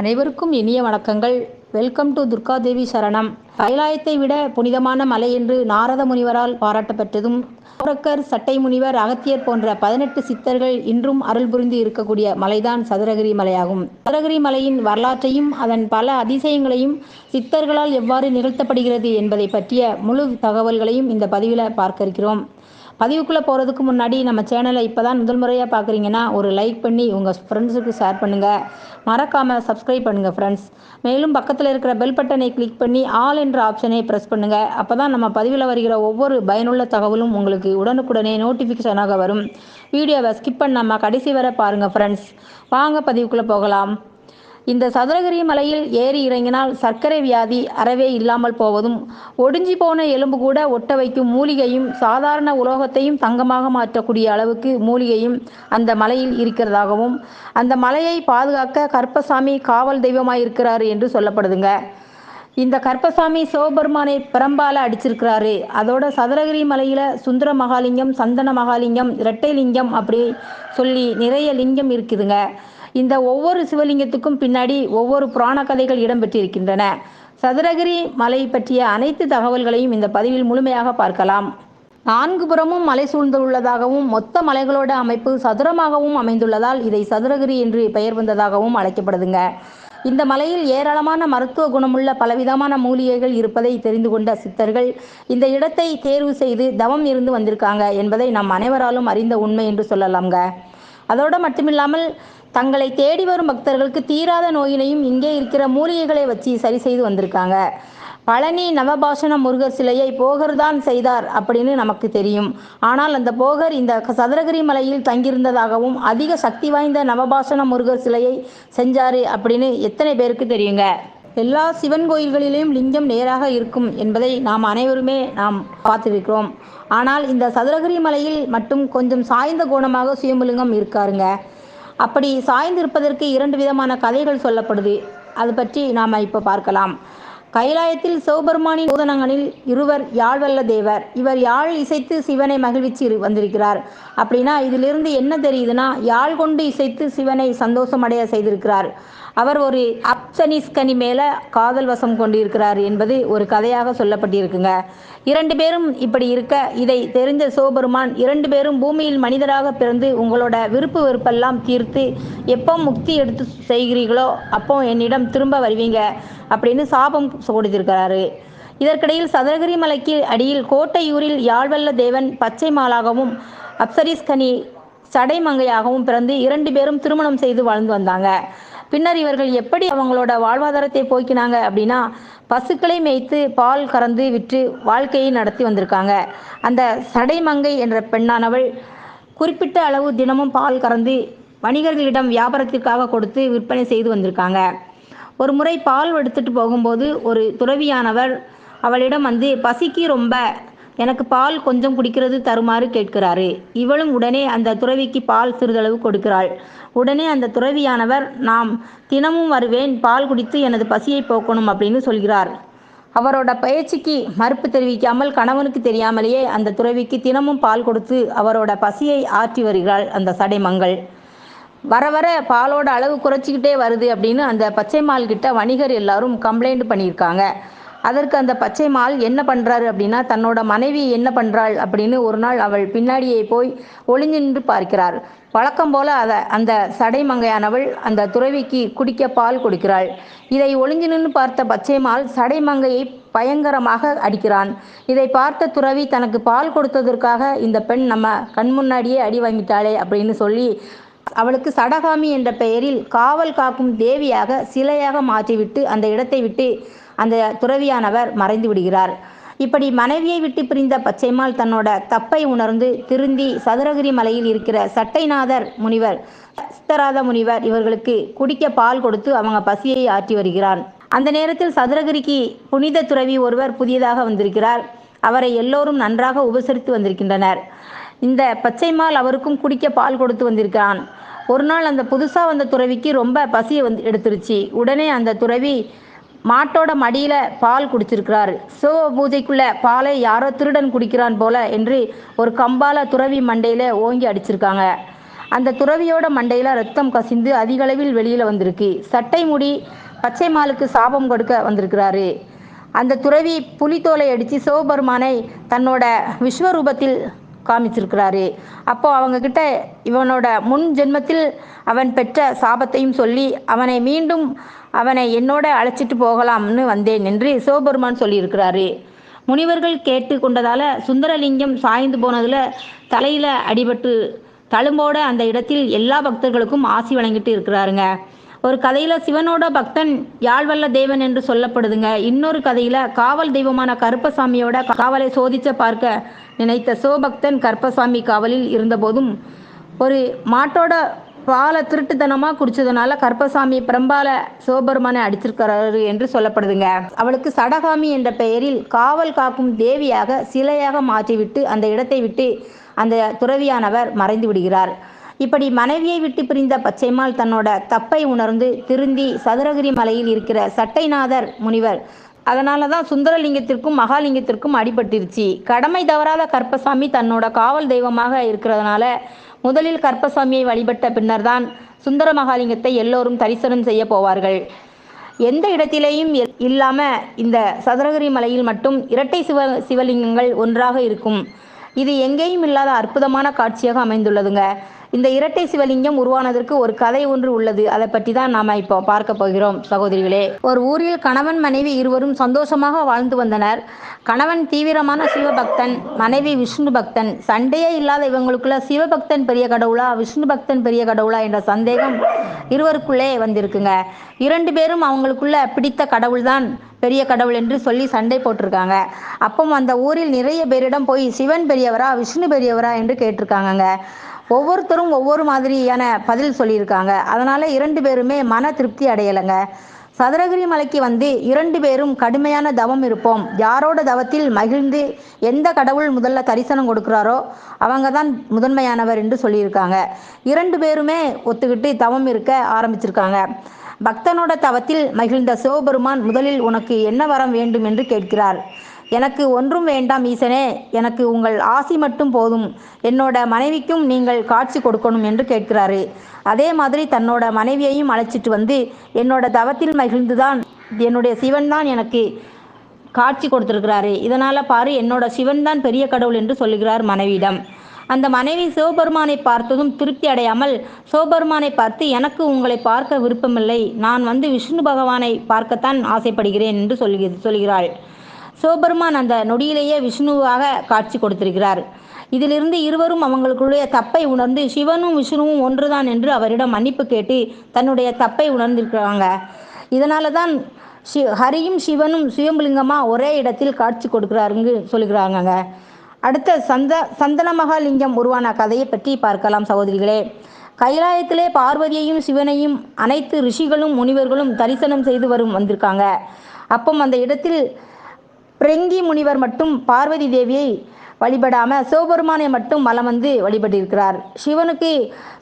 அனைவருக்கும் இனிய வணக்கங்கள். வெல்கம் டு துர்காதேவி சரணம். கைலாயத்தை விட புனிதமான மலை என்று நாரத முனிவரால் பாராட்டப்பட்டதும், கோரக்கர், சட்டை முனிவர், அகத்தியர் போன்ற 18 சித்தர்கள் இன்றும் அருள் புரிந்து இருக்கக்கூடிய மலைதான் சதுரகிரி மலையாகும். சதுரகிரி மலையின் வரலாற்றையும் அதன் பல அதிசயங்களையும் சித்தர்களால் எவ்வாறு நிகழ்த்தப்படுகிறது என்பதை பற்றிய முழு தகவல்களையும் இந்த பதிவில் பார்க்க இருக்கிறோம். பதிவுக்குள்ளே போகிறதுக்கு முன்னாடி நம்ம சேனலை இப்போ தான் முதல் முறையாக பார்க்குறீங்கன்னா ஒரு லைக் பண்ணி உங்கள் ஃப்ரெண்ட்ஸுக்கு ஷேர் பண்ணுங்கள். மறக்காமல் சப்ஸ்கிரைப் பண்ணுங்கள் ஃப்ரெண்ட்ஸ். மேலும் பக்கத்தில் இருக்கிற பெல் பட்டனை கிளிக் பண்ணி ஆல் என்ற ஆப்ஷனை ப்ரெஸ் பண்ணுங்கள். அப்போ தான் நம்ம பதிவில் வருகிற ஒவ்வொரு பயனுள்ள தகவலும் உங்களுக்கு உடனுக்குடனே நோட்டிஃபிகேஷனாக வரும். வீடியோவை ஸ்கிப் பண்ணாமல் கடைசி வரை பாருங்கள் ஃப்ரெண்ட்ஸ். வாங்க பதிவுக்குள்ளே போகலாம். இந்த சதுரகிரி மலையில் ஏறி இறங்கினால் சர்க்கரை வியாதி அறவே இல்லாமல் போவதும், ஒடிஞ்சி போன எலும்பு கூட ஒட்ட வைக்கும் மூலிகையும், சாதாரண உலோகத்தையும் தங்கமாக மாற்றக்கூடிய அளவுக்கு மூலிகையும் அந்த மலையில் இருக்கிறதாகவும், அந்த மலையை பாதுகாக்க கருப்பசாமி காவல் தெய்வமாயிருக்கிறாரு என்று சொல்லப்படுதுங்க. இந்த கருப்பசாமி சிவபெருமானை பிரம்பால அடிச்சிருக்கிறாரு. அதோட சதுரகிரி மலையில் சுந்தர மகாலிங்கம், சந்தன மகாலிங்கம், இரட்டை லிங்கம் அப்படி சொல்லி நிறைய லிங்கம் இருக்குதுங்க. இந்த ஒவ்வொரு சிவலிங்கத்துக்கும் பின்னாடி ஒவ்வொரு புராண கதைகள் இடம்பெற்றிருக்கின்றன. சதுரகிரி மலை பற்றிய அனைத்து தகவல்களையும் இந்த பதிவில் முழுமையாக பார்க்கலாம். 4 புறமும் மலை சூழ்ந்துள்ளதாகவும், மொத்த மலைகளோட அமைப்பு சதுரமாகவும் அமைந்துள்ளதால் இதை சதுரகிரி என்று பெயர் வந்ததாகவும் அழைக்கப்படுதுங்க. இந்த மலையில் ஏராளமான மருத்துவ குணமுள்ள பலவிதமான மூலிகைகள் இருப்பதை தெரிந்து கொண்ட சித்தர்கள் இந்த இடத்தை தேர்வு செய்து தவம் இருந்து வந்திருக்காங்க என்பதை நம் அனைவராலும் அறிந்த உண்மை என்று சொல்லலாம்ங்க. அதோடு மட்டுமில்லாமல் தங்களை தேடி வரும் பக்தர்களுக்கு தீராத நோயினையும் இங்கே இருக்கிற மூலிகைகளை வச்சு சரி செய்து வந்திருக்காங்க. பழனி நவபாஷண முருகர் சிலையை போகர் தான் செய்தார் அப்படின்னு நமக்கு தெரியும். ஆனால் அந்த போகர் இந்த சதுரகிரி மலையில் தங்கியிருந்ததாகவும், அதிக சக்தி வாய்ந்த நவபாஷண முருகர் சிலையை செஞ்சாரு அப்படின்னு எத்தனை பேருக்கு தெரியுங்க? எல்லா சிவன் கோயில்களிலும் லிங்கம் நேராக இருக்கும் என்பதை நாம் அனைவருமே பார்த்துருக்கிறோம். ஆனால் இந்த சதுரகிரி மலையில் மட்டும் கொஞ்சம் சாய்ந்த கோணமாக சுயம்புலிங்கம் இருக்காருங்க. அப்படி சாய்ந்திருப்பதற்கு 2 விதமான கதைகள் சொல்லப்படுது. அது பற்றி நாம் இப்போ பார்க்கலாம். கைலாயத்தில் சிவபெருமானின் பூதனங்களில் இருவர் யாழ்வல்ல தேவர். இவர் யாழ் இசைத்து சிவனை மகிழ்விச்சு வந்திருக்கிறார். அப்படின்னா இதிலிருந்து என்ன தெரியுதுன்னா, யாழ் கொண்டு இசைத்து சிவனை சந்தோஷமடைய செய்திருக்கிறார். அவர் ஒரு அப்சனிஸ்கனி மேலே காதல் வசம் கொண்டிருக்கிறார் என்பது ஒரு கதையாக சொல்லப்பட்டிருக்குங்க. 2 பேரும் இப்படி இருக்க, இதை தெரிந்த சிவபெருமான் 2 பேரும் பூமியில் மனிதராக பிறந்து உங்களோட விருப்பு வெறுப்பெல்லாம் தீர்த்து எப்போ முக்தி எடுத்து செய்கிறீர்களோ அப்போ என்னிடம் திரும்ப வருவீங்க அப்படின்னு சாபம் கொடுத்திருக்கிறாரு. இதற்கிடையில் சதுரகிரி மலைக்கு அடியில் கோட்டையூரில் யாழ்வல்ல தேவன் பச்சை மாலாகவும் அப்சரிஸ்கனி சடைமங்கையாகவும் பிறந்து 2 பேரும் திருமணம் செய்து வாழ்ந்து வந்தாங்க. பின்னர் இவர்கள் எப்படி அவங்களோட வாழ்வாதாரத்தை போக்கினாங்க அப்படின்னா, பசுக்களை மேய்த்து பால் கறந்து விற்று வாழ்க்கையை நடத்தி வந்திருக்காங்க. அந்த சடைமங்கை என்ற பெண்ணானவள் குறிப்பிட்ட அளவு தினமும் பால் கறந்து வணிகர்களிடம் வியாபாரத்திற்காக கொடுத்து விற்பனை செய்து வந்திருக்காங்க. ஒரு முறை பால் எடுத்துட்டு போகும்போது ஒரு துறவியானவர் அவளிடம் வந்து, பசிக்கு ரொம்ப, எனக்கு பால் கொஞ்சம் குடிக்கிறது தருமாறு கேட்கிறாரு. இவளும் உடனே அந்த துறவிக்கு பால் சிறிதளவு கொடுக்கிறாள். உடனே அந்த துறவியானவர், நாம் தினமும் வருவேன், பால் குடித்து எனது பசியை போக்கணும் அப்படின்னு சொல்கிறார். அவரோட பயிற்சிக்கு மறுப்பு தெரிவிக்காமல் கணவனுக்கு தெரியாமலேயே அந்த துறவிக்கு தினமும் பால் கொடுத்து அவரோட பசியை ஆற்றி வருகிறாள் அந்த சடைமங்கள். வர வர பாலோட அளவு குறைச்சிக்கிட்டே வருது அப்படின்னு அந்த பச்சைமால் கிட்ட வணிகர் எல்லாரும் கம்ப்ளைண்ட் பண்ணியிருக்காங்க. அதற்கு அந்த பச்சைமால் என்ன பண்ணுறாரு அப்படின்னா, தன்னோட மனைவி என்ன பண்ணுறாள் அப்படின்னு ஒரு நாள் அவள் பின்னாடியே போய் ஒளிஞ்சு நின்று பார்க்கிறார். வழக்கம் போல அந்த சடைமங்கையானவள் அந்த துறவிக்கு குடிக்க பால் கொடுக்கிறாள். இதை ஒளிஞ்சு நின்று பார்த்த பச்சைமால் சடைமங்கையை பயங்கரமாக அடிக்கிறான். இதை பார்த்த துறவி தனக்கு பால் கொடுத்ததற்காக இந்த பெண் நம்ம கண் முன்னாடியே அடி வாங்கிட்டாளே அப்படின்னு சொல்லி அவளுக்கு சடகாமி என்ற பெயரில் காவல் காக்கும் தேவியாக சிலையாக மாற்றிவிட்டு அந்த இடத்தை விட்டு அந்த துறவியானவர் மறைந்து விடுகிறார். இப்படி மனைவியை விட்டு பிரிந்த பச்சைமால் தன்னோட தப்பை உணர்ந்து திருந்தி சதுரகிரி மலையில் இருக்கிற சட்டைநாதர் முனிவர், சித்தராத முனிவர் இவர்களுக்கு குடிக்க பால் கொடுத்து அவங்க பசியை ஆற்றி வருகிறான். அந்த நேரத்தில் சதுரகிரிக்கு புனித துறவி ஒருவர் புதியதாக வந்திருக்கிறார். அவரை எல்லோரும் நன்றாக உபசரித்து வந்திருக்கின்றனர். இந்த பச்சைமால் அவருக்கும் குடிக்க பால் கொடுத்து வந்திருக்கிறான். ஒரு நாள் அந்த புதுசாக வந்த துறவிக்கு ரொம்ப பசியை எடுத்துருச்சு. உடனே அந்த துறவி மாட்டோட மடியில் பால் குடிச்சிருக்கிறார். சிவ பூஜைக்குள்ள பாலை யாரோ திருடன் குடிக்கிறான் போல என்று ஒரு கம்பால துறவி மண்டையில் ஓங்கி அடிச்சிருக்காங்க. அந்த துறவியோட மண்டையில் ரத்தம் கசிந்து அதிகளவில் வெளியில் வந்திருக்கு. சட்டை முடி பச்சைமாலுக்கு சாபம் கொடுக்க வந்திருக்கிறாரு. அந்த துறவி புலித்தோலை அடித்து சிவபெருமானை தன்னோட விஸ்வரூபத்தில் காமிச்சிருக்கிறாரு. அப்போ அவங்கக்கிட்ட இவனோட முன் ஜென்மத்தில் அவன் பெற்ற சாபத்தையும் சொல்லி அவனை என்னோட அழைச்சிட்டு போகலாம்னு வந்தேன் என்று சிவபெருமான் சொல்லியிருக்கிறாரு. முனிவர்கள் கேட்டு கொண்டதால் சுந்தரலிங்கம் சாய்ந்து போனதில் தலையில் அடிபட்டு தழும்போட அந்த இடத்தில் எல்லா பக்தர்களுக்கும் ஆசி வழங்கிட்டு இருக்கிறாருங்க. ஒரு கதையில் சிவனோட பக்தன் யாழ்வல்ல தேவன் என்று சொல்லப்படுதுங்க. இன்னொரு கதையில் காவல் தெய்வமான கருப்பசாமியோட காவலை சோதித்து பார்க்க நினைத்த சிவபக்தன் கருப்பசாமி காவலில் இருந்தபோதும் ஒரு மாட்டோட பாலை திருட்டுத்தனமாக குடித்ததுனால கருப்பசாமி பிரம்பால சிவபெருமானை அடிச்சிருக்கிறாரு என்று சொல்லப்படுதுங்க. அவளுக்கு சடகாமி என்ற பெயரில் காவல் காக்கும் தேவியாக சிலையாக மாற்றிவிட்டு அந்த இடத்தை விட்டு அந்த துறவியானவர் மறைந்து விடுகிறார். இப்படி மனைவியை விட்டு பிரிந்த பச்சைமால் தன்னோட தப்பை உணர்ந்து திருந்தி சதுரகிரி மலையில் இருக்கிற சட்டைநாதர் முனிவர், அதனால தான் சுந்தரலிங்கத்திற்கும் மகாலிங்கத்திற்கும் அடிபட்டுருச்சு. கடமை தவறாத கருப்பசாமி தன்னோட காவல் தெய்வமாக இருக்கிறதுனால முதலில் கருப்பசாமியை வழிபட்ட பின்னர் தான் சுந்தர மகாலிங்கத்தை எல்லோரும் தரிசனம் செய்ய போவார்கள். எந்த இடத்திலேயும் இல்லாமல் இந்த சதுரகிரி மலையில் மட்டும் இரட்டை சிவலிங்கங்கள் ஒன்றாக இருக்கும். இது எங்கேயும் இல்லாத அற்புதமான காட்சியாக அமைந்துள்ளதுங்க. இந்த இரட்டை சிவலிங்கம் உருவானதற்கு ஒரு கதை ஒன்று உள்ளது. அதை பற்றி தான் நாம் இப்போ பார்க்க போகிறோம் சகோதரிகளே. ஒரு ஊரில் கணவன் மனைவி இருவரும் சந்தோஷமாக வாழ்ந்து வந்தனர். கணவன் தீவிரமான சிவபக்தன், மனைவி விஷ்ணு பக்தன். சண்டையே இல்லாத இவங்களுக்குள்ள சிவபக்தன் பெரிய கடவுளா விஷ்ணு பக்தன் பெரிய கடவுளா என்ற சந்தேகம் இருவருக்குள்ளே வந்திருக்குங்க. இரண்டு பேரும் அவங்களுக்குள்ள பிடித்த கடவுள் தான் பெரிய கடவுள் என்று சொல்லி சண்டை போட்டிருக்காங்க. அப்போ அந்த ஊரில் நிறைய பேரிடம் போய் சிவன் பெரியவரா விஷ்ணு பெரியவரா என்று கேட்டிருக்காங்கங்க. ஒவ்வொருத்தரும் ஒவ்வொரு மாதிரியான பதில் சொல்லியிருக்காங்க. அதனால் இரண்டு பேருமே மன திருப்தி அடையலைங்க. சதுரகிரி மலைக்கு வந்து இரண்டு பேரும் கடுமையான தவம் இருப்போம், யாரோட தவத்தில் மகிழ்ந்து எந்த கடவுள் முதல்ல தரிசனம் கொடுக்குறாரோ அவங்க தான் முதன்மையானவர் என்று சொல்லியிருக்காங்க. இரண்டு பேருமே ஒத்துக்கிட்டு தவம் இருக்க ஆரம்பிச்சிருக்காங்க. பக்தனோட தவத்தில் மகிழ்ந்த சிவபெருமான் முதலில் உனக்கு என்ன வரம் வேண்டும் என்று கேட்கிறார். எனக்கு ஒன்றும் வேண்டாம் ஈசனே, எனக்கு உங்கள் ஆசி மட்டும் போதும், என்னோட மனைவிக்கும் நீங்கள் காட்சி கொடுக்கணும் என்று கேட்கிறாரு. அதே மாதிரி தன்னோட மனைவியையும் அழைச்சிட்டு வந்து என்னோட தவத்தில் மகிழ்ந்துதான் என்னுடைய சிவன் தான் எனக்கு காட்சி கொடுத்துருக்கிறாரு, இதனால் பாரு என்னோட சிவன் தான் பெரிய கடவுள் என்று சொல்லுகிறார் மனைவியிடம். அந்த மனைவி சிவபெருமானை பார்த்ததும் திருப்தி அடையாமல் சிவபெருமானை பார்த்து எனக்கு உங்களை பார்க்க விருப்பமில்லை, நான் வந்து விஷ்ணு பகவானை பார்க்கத்தான் ஆசைப்படுகிறேன் என்று சொல்கிறாள். சிவபெருமான் அந்த நொடியிலேயே விஷ்ணுவாக காட்சி கொடுத்திருக்கிறார். இதிலிருந்து இருவரும் அவங்களுடைய தப்பை உணர்ந்து சிவனும் விஷ்ணுவும் ஒன்றுதான் என்று அவரிடம் மன்னிப்பு கேட்டு தன்னுடைய தப்பை உணர்ந்திருக்கிறாங்க. இதனால தான் ஹரியும் சிவனும் சுயம்புலிங்கமாக ஒரே இடத்தில் காட்சி கொடுக்குறாருங்க சொல்லுகிறாங்க. அடுத்த சந்தனமகாலிங்கம் உருவான கதையை பற்றி பார்க்கலாம் சகோதரிகளே. கைலாயத்திலே பார்வதியையும் சிவனையும் அனைத்து ரிஷிகளும் முனிவர்களும் தரிசனம் செய்து வந்திருக்காங்க. அப்போ அந்த இடத்தில் பிரெங்கி முனிவர் மட்டும் பார்வதி தேவியை வழிபடாமல் சிவபெருமானை மட்டும் வலம் வந்து வழிபட்டிருக்கிறார். சிவனுக்கு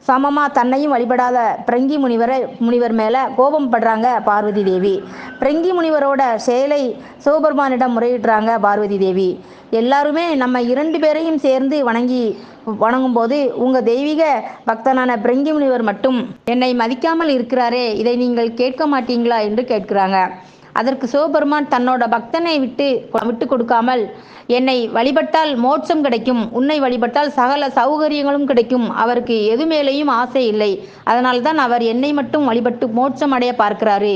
சமமாக தன்னையும் வழிபடாத பிரெங்கி முனிவர் மேலே கோபம் படுறாங்க பார்வதி தேவி. பிரெங்கி முனிவரோட செயலை சிவபெருமானிடம் முறையிடுறாங்க பார்வதி தேவி. எல்லாருமே நம்ம இரண்டு பேரையும் சேர்ந்து வணங்கும்போது உங்கள் தெய்வீக பக்தனான பிரெங்கி முனிவர் மட்டும் என்னை மதிக்காமல் இருக்கிறாரே, இதை நீங்கள் கேட்க மாட்டீங்களா என்று கேட்கிறாங்க. அதற்கு சிவபெருமான் தன்னோட பக்தனை விட்டு கொடுக்காமல் என்னை வழிபட்டால் மோட்சம் கிடைக்கும், உன்னை வழிபட்டால் சகல சௌகரியங்களும் கிடைக்கும், அவருக்கு எது மேலேயும் ஆசை இல்லை, அதனால்தான் அவர் என்னை மட்டும் வழிபட்டு மோட்சம் அடைய பார்க்கிறாரு.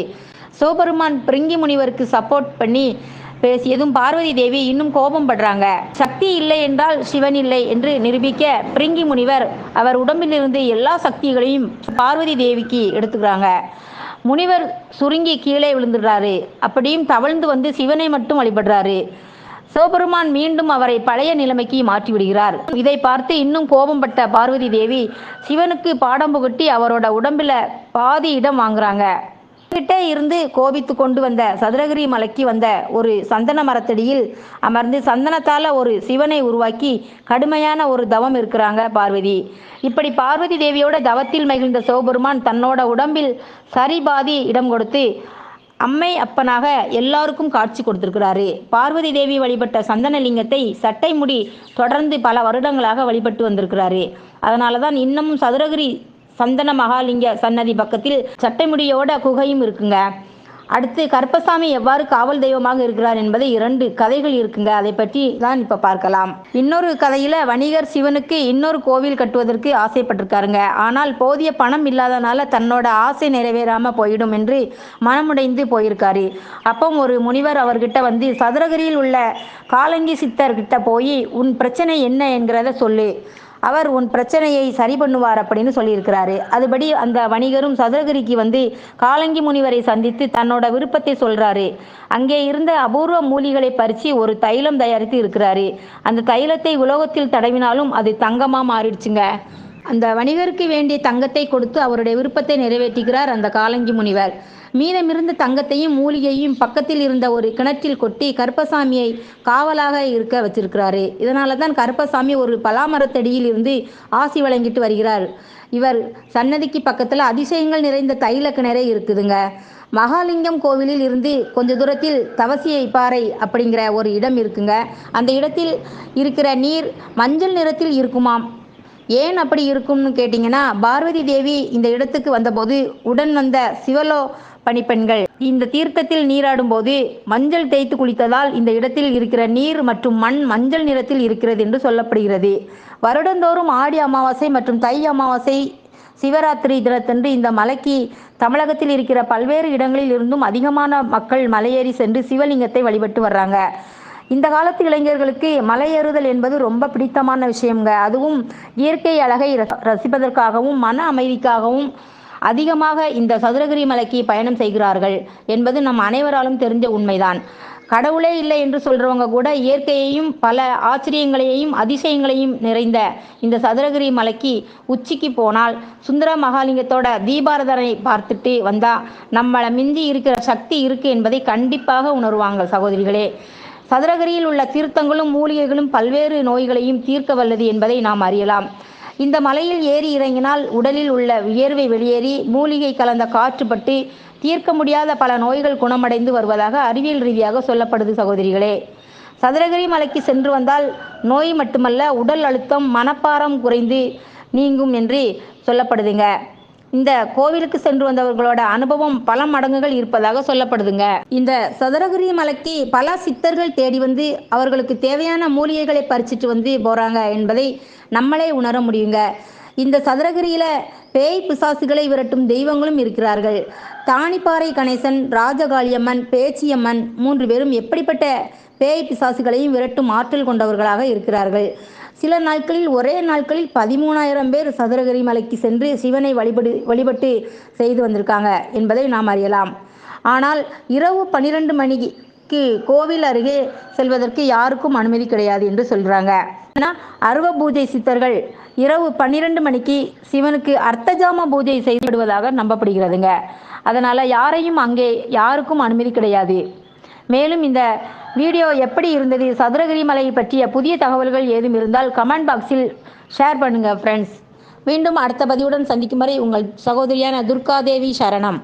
சிவபெருமான் பிரெங்கி முனிவருக்கு சப்போர்ட் பண்ணி பேசியதும் பார்வதி தேவி இன்னும் கோபம் படுறாங்க. சக்தி இல்லை என்றால் சிவன் இல்லை என்று நிரூபிக்க பிரெங்கி முனிவர் அவர் உடம்பிலிருந்து எல்லா சக்திகளையும் பார்வதி தேவிக்கு எடுத்துக்கிறாங்க. முனிவர் சுருங்கி கீழே விழுந்துடுறாரு. அப்படியும் தவழ்ந்து வந்து சிவனை மட்டும் வழிபடுறாரு. சிவபெருமான் மீண்டும் அவரை பழைய நிலைமைக்கு மாற்றி விடுகிறார். இதை பார்த்து இன்னும் கோபப்பட்ட பார்வதி தேவி சிவனுக்கு பாடம் புகட்டி அவரோட உடம்பில் பாதி இடம் வாங்குறாங்க. கிட்டே இருந்து கோபித்து கொண்டு வந்த சதுரகிரி மலைக்கு வந்த ஒரு சந்தன மரத்தடியில் அமர்ந்து சந்தனத்தால் ஒரு சிவனை உருவாக்கி கடுமையான ஒரு தவம் இருக்கிறாங்க பார்வதி. இப்படி பார்வதி தேவியோட தவத்தில் மகிழ்ந்த சிவபெருமான் தன்னோட உடம்பில் சரிபாதி இடம் கொடுத்து அம்மை அப்பனாக எல்லாருக்கும் காட்சி கொடுத்திருக்கிறாரு. பார்வதி தேவி வழிபட்ட சந்தனலிங்கத்தை சட்டை முடி தொடர்ந்து பல வருடங்களாக வழிபட்டு வந்திருக்கிறாரு. அதனால தான் இன்னமும் சதுரகிரி சந்தன மகாலிங்க சன்னதி பக்கத்தில் சட்டைமுடியோட குகையும் இருக்குங்க. அடுத்து கருப்பசாமி எவ்வாறு காவல் தெய்வமாக இருக்கிறார் என்பதை 2 கதைகள் இருக்குங்க. அதை பற்றி தான் இப்போ பார்க்கலாம். இன்னொரு கதையில் வணிகர் சிவனுக்கு இன்னொரு கோவில் கட்டுவதற்கு ஆசைப்பட்டிருக்காருங்க. ஆனால் போதிய பணம் இல்லாதனால தன்னோட ஆசை நிறைவேறாமல் போயிடும் என்று மனமுடைந்து போயிருக்காரு. அப்போ ஒரு முனிவர் அவர்கிட்ட வந்து சதுரகிரியில் உள்ள காலங்கி சித்தர்கிட்ட போய் உன் பிரச்சனை என்ன என்கிறத சொல்லு, அவர் உன் பிரச்சனையை சரி பண்ணுவார் அப்படின்னு சொல்லியிருக்கிறாரு. அதுபடி அந்த வணிகரும் சதுரகிரிக்கு வந்து காலங்கி முனிவரை சந்தித்து தன்னோட விருப்பத்தை சொல்கிறாரு. அங்கே இருந்த அபூர்வ மூலிகளை பறித்து ஒரு தைலம் தயாரித்து இருக்கிறாரு. அந்த தைலத்தை உலோகத்தில் தடவினாலும் அது தங்கமாக மாறிடுச்சுங்க. அந்த வணிகருக்கு வேண்டிய தங்கத்தை கொடுத்து அவருடைய விருப்பத்தை நிறைவேற்றுகிறார் அந்த காலங்கி முனிவர். மீதமிருந்த தங்கத்தையும் மூலிகையும் பக்கத்தில் இருந்த ஒரு கிணற்றில் கொட்டி கருப்பசாமியை காவலாக இருக்க வச்சிருக்கிறாரு. இதனால தான் கருப்பசாமி ஒரு பலாமரத்தடியில் இருந்து ஆசி வழங்கிட்டு வருகிறார். இவர் சன்னதிக்கு பக்கத்தில் அதிசயங்கள் நிறைந்த தைல கிணறே இருக்குதுங்க. மகாலிங்கம் கோவிலில் இருந்து கொஞ்ச தூரத்தில் தவசியை பாறை அப்படிங்கிற ஒரு இடம் இருக்குங்க. அந்த இடத்தில் இருக்கிற நீர் மஞ்சள் நிறத்தில் இருக்குமாம். ஏன் அப்படி இருக்கும்னு கேட்டிங்கன்னா, பார்வதி தேவி இந்த இடத்துக்கு வந்தபோது உடன் வந்த சிவலோ பணிப்பெண்கள் இந்த தீர்த்தத்தில் நீராடும் போது மஞ்சள் தேய்த்து குளித்ததால் இந்த இடத்தில் இருக்கிற நீர் மற்றும் மண் மஞ்சள் நிறத்தில் இருக்கிறது என்று சொல்லப்படுகிறது. வருடந்தோறும் ஆடி அமாவாசை மற்றும் தை அமாவாசை சிவராத்திரி தினத்தன்று இந்த மலைக்கு தமிழகத்தில் இருக்கிற பல்வேறு இடங்களில் இருந்தும் அதிகமான மக்கள் மலையேறி சென்று சிவலிங்கத்தை வழிபட்டு வர்றாங்க. இந்த காலத்து இளைஞர்களுக்கு மலையேறுதல் என்பது ரொம்ப பிடித்தமான விஷயங்க. அதுவும் இயற்கை அழகை ரசிப்பதற்காகவும் மன அமைதிக்காகவும் அதிகமாக இந்த சதுரகிரி மலைக்கு பயணம் செய்கிறார்கள் என்பது நம் அனைவராலும் தெரிஞ்ச உண்மைதான். கடவுளே இல்லை என்று சொல்கிறவங்க கூட இயற்கையையும் பல ஆச்சரியங்களையும் அதிசயங்களையும் நிறைந்த இந்த சதுரகிரி மலைக்கு உச்சிக்கு போனால் சுந்தர மகாலிங்கத்தோட தீபாராதனை பார்த்துட்டு வந்தால் நம்மளை மிஞ்சி இருக்கிற சக்தி இருக்குது என்பதை கண்டிப்பாக உணர்வாங்க சகோதரிகளே. சதுரகிரியில் உள்ள தீர்த்தங்களும் மூலிகைகளும் பல்வேறு நோய்களையும் தீர்க்க வல்லது என்பதை நாம் அறியலாம். இந்த மலையில் ஏறி இறங்கினால் உடலில் உள்ள வியர்வை வெளியேறி மூலிகை கலந்த காற்று பட்டு தீர்க்க முடியாத பல நோய்கள் குணமடைந்து வருவதாக அறிவியல் ரீதியாக சொல்லப்படுது சகோதரிகளே. சதுரகிரி மலைக்கு சென்று வந்தால் நோய் மட்டுமல்ல, உடல் அழுத்தம் மனப்பாரம் குறைந்து நீங்கும் என்று சொல்லப்படுதுங்க. இந்த கோவிலுக்கு சென்று வந்தவர்களோட அனுபவம் பல மடங்குகள் இருப்பதாக சொல்லப்படுதுங்க. இந்த சதுரகிரி மலைக்கு பல சித்தர்கள் தேடி வந்து அவர்களுக்கு தேவையான மூலிகைகளை பறிச்சிட்டு வந்து போகிறாங்க என்பதை நம்மளே உணர முடியுங்க. இந்த சதுரகிரியில் பேய் பிசாசுகளை விரட்டும் தெய்வங்களும் இருக்கிறார்கள். தானிப்பாறை கணேசன், ராஜகாளியம்மன், பேச்சியம்மன் 3 பேரும் எப்படிப்பட்ட பேய் பிசாசுகளையும் விரட்டும் ஆற்றல் கொண்டவர்களாக இருக்கிறார்கள். சில நாட்களில் ஒரே நாட்களில் 13,000 பேர் சதுரகிரி மலைக்கு சென்று சிவனை வழிபட்டு செய்து வந்திருக்காங்க என்பதை நாம் அறியலாம். ஆனால் இரவு 12 மணிக்கு கோவில் அருகே செல்வதற்கு யாருக்கும் அனுமதி கிடையாது என்று சொல்கிறாங்க. ஆனால் அருவ பூஜை சித்தர்கள் இரவு 12 மணிக்கு சிவனுக்கு அர்த்தஜாம பூஜை செய்யப்படுவதாக நம்பப்படுகிறதுங்க. அதனால் யாருக்கும் அனுமதி கிடையாது. மேலும் இந்த வீடியோ எப்படி இருந்தது, சதுரகிரி மலை பற்றிய புதிய தகவல்கள் ஏதும் இருந்தால் கமெண்ட் பாக்ஸில் ஷேர் பண்ணுங்கள் ஃப்ரெண்ட்ஸ். மீண்டும் அடுத்த பதிவுடன் சந்திக்கும் வரை உங்கள் சகோதரியான துர்காதேவி சரணம்.